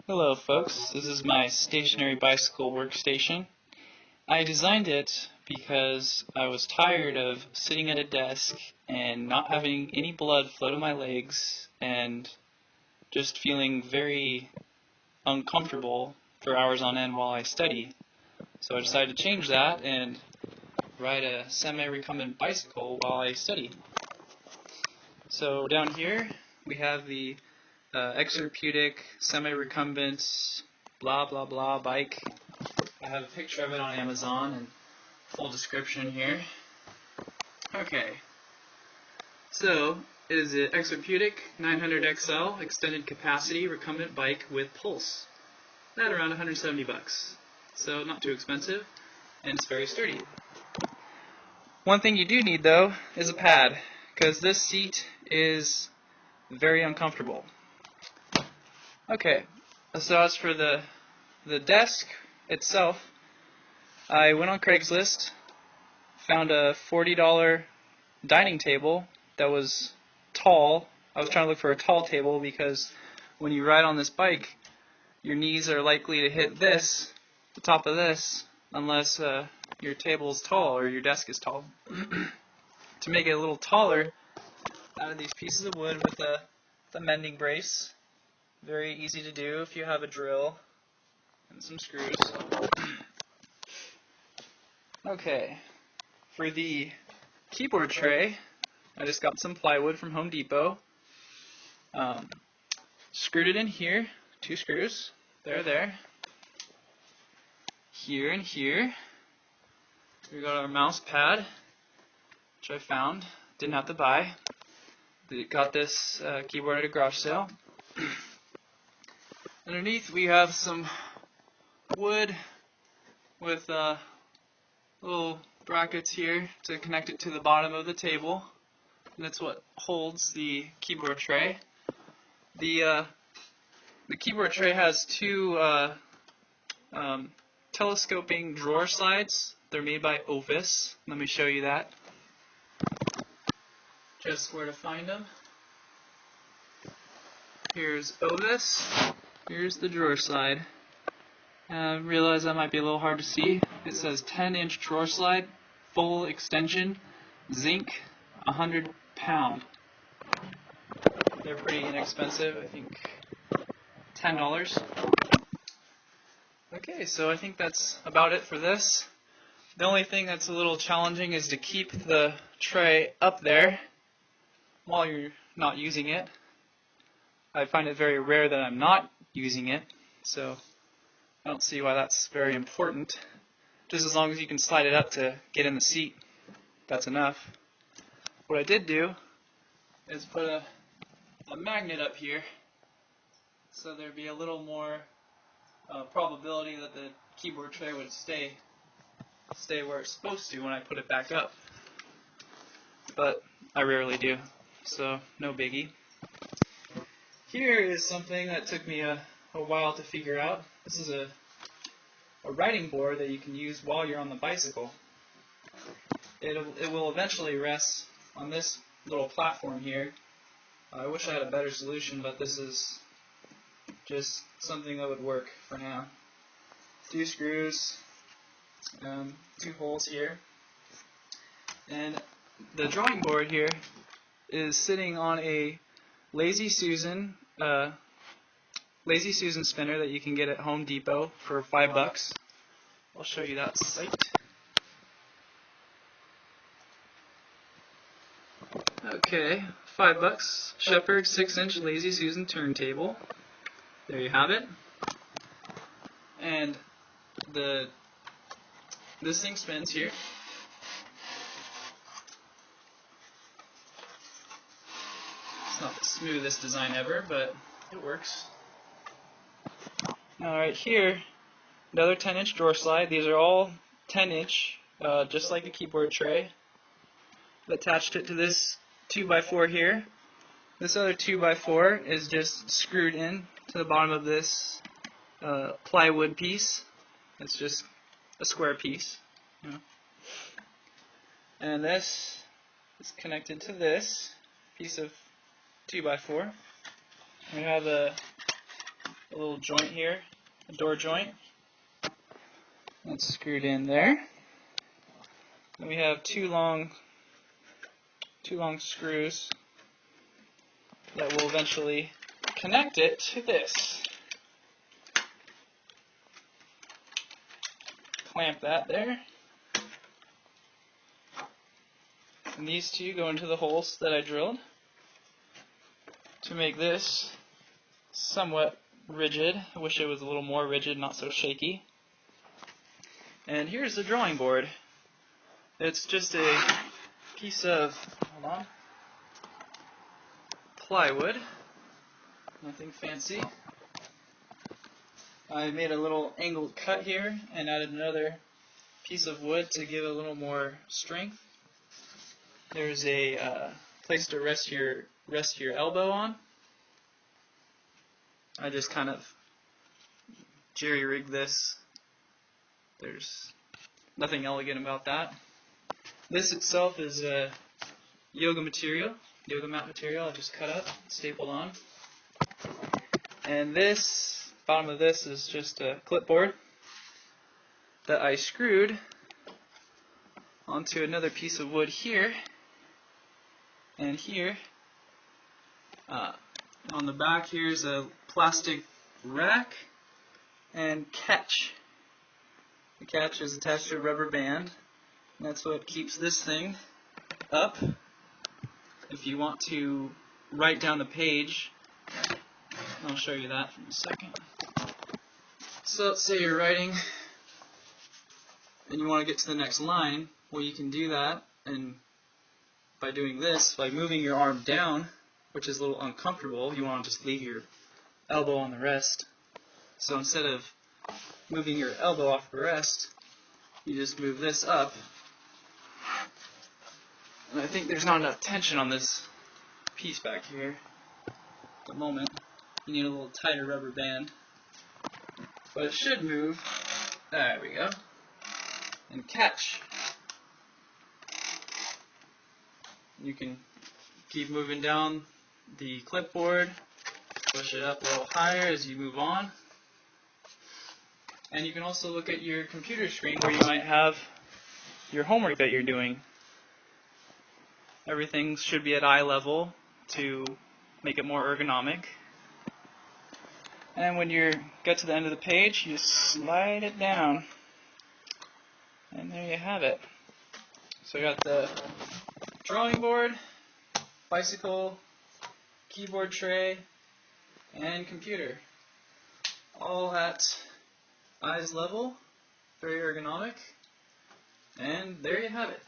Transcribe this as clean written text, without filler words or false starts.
Hello folks, this is my stationary bicycle workstation. I designed it because I was tired of sitting at a desk and not having any blood flow to my legs and just feeling very uncomfortable for hours on end while I study. So I decided to change that and ride a semi-recumbent bicycle while I study. So down here we have the exerputic, semi-recumbent, blah blah blah bike. I have a picture of it on Amazon and full description here. Okay, so it is an exerputic 900XL extended capacity recumbent bike with pulse at around 170 bucks. So not too expensive, and it's very sturdy. One thing you do need though is a pad, because this seat is very uncomfortable. Okay, so as for the desk itself, I went on Craigslist, found a $40 dining table that was tall. I was trying to look for a tall table because when you ride on this bike, your knees are likely to hit the top of this, unless your table is tall or your desk is tall. To make it a little taller, out of these pieces of wood with the mending brace. Very easy to do if you have a drill and some screws. Okay, for the keyboard tray, I just got some plywood from Home Depot. Screwed it in here, 2 screws, there. Here and here. We got our mouse pad, which I found, didn't have to buy. Got this keyboard at a garage sale. Underneath we have some wood with little brackets here to connect it to the bottom of the table. And that's what holds the keyboard tray. The keyboard tray has 2 telescoping drawer slides. They're made by Ovis. Let me show you that. Just where to find them. Here's Ovis. Here's the drawer slide. I realize that might be a little hard to see. It says 10-inch drawer slide, full extension, zinc, 100 pound. They're pretty inexpensive, I think $10. Okay, so I think that's about it for this. The only thing that's a little challenging is to keep the tray up there while you're not using it. I find it very rare that I'm not using it, so I don't see why that's very important. Just as long as you can slide it up to get in the seat, that's enough. What I did do is put a magnet up here, so there'd be a little more probability that the keyboard tray would stay where it's supposed to when I put it back up. But I rarely do, so no biggie. Here is something that took me a while to figure out. This is a riding board that you can use while you're on the bicycle. It will eventually rest on this little platform here. I wish I had a better solution, but this is just something that would work for now. 2 screws, 2 holes here, and the drawing board here is sitting on a Lazy Susan spinner that you can get at Home Depot for $5. I'll show you that site. Okay, $5. Shepherd 6-inch Lazy Susan turntable. There you have it. And this thing spins here. It's not the smoothest design ever, but it works. Now right here, another 10-inch drawer slide. These are all 10-inch, just like the keyboard tray. I've attached it to this 2x4 here. This other 2x4 is just screwed in to the bottom of this plywood piece. It's just a square piece. You know. And this is connected to this piece of 2x4. We have a a little joint here, a door joint. That's screwed in there. And we have two long screws that will eventually connect it to this. Clamp that there. And these two go into the holes that I drilled to make this somewhat rigid. I wish it was a little more rigid, not so shaky. And here's the drawing board. It's just a piece of, plywood. Nothing fancy. I made a little angled cut here and added another piece of wood to give it a little more strength. There's a place to rest your elbow on. I just kind of jerry-rigged this. There's nothing elegant about that. This itself is a yoga mat material I just cut up, stapled on. And this, bottom of this is just a clipboard that I screwed onto another piece of wood here and here. On the back here's a plastic rack and catch. The catch is attached to a rubber band, and that's what keeps this thing up. If you want to write down the page, I'll show you that in a second. So let's say you're writing and you want to get to the next line. Well, you can do that, and by doing this, by moving your arm down, which is a little uncomfortable, you want to just leave your elbow on the rest. So instead of moving your elbow off the rest, you just move this up. And I think there's not enough tension on this piece back here at the moment. You need a little tighter rubber band. But it should move. There we go. And catch. You can keep moving down the clipboard, push it up a little higher as you move on. And you can also look at your computer screen where you might have your homework that you're doing. Everything should be at eye level to make it more ergonomic. And when you get to the end of the page, you slide it down. And there you have it. So I got the drawing board, bicycle, keyboard tray, and computer. All at eyes level, very ergonomic. And there you have it.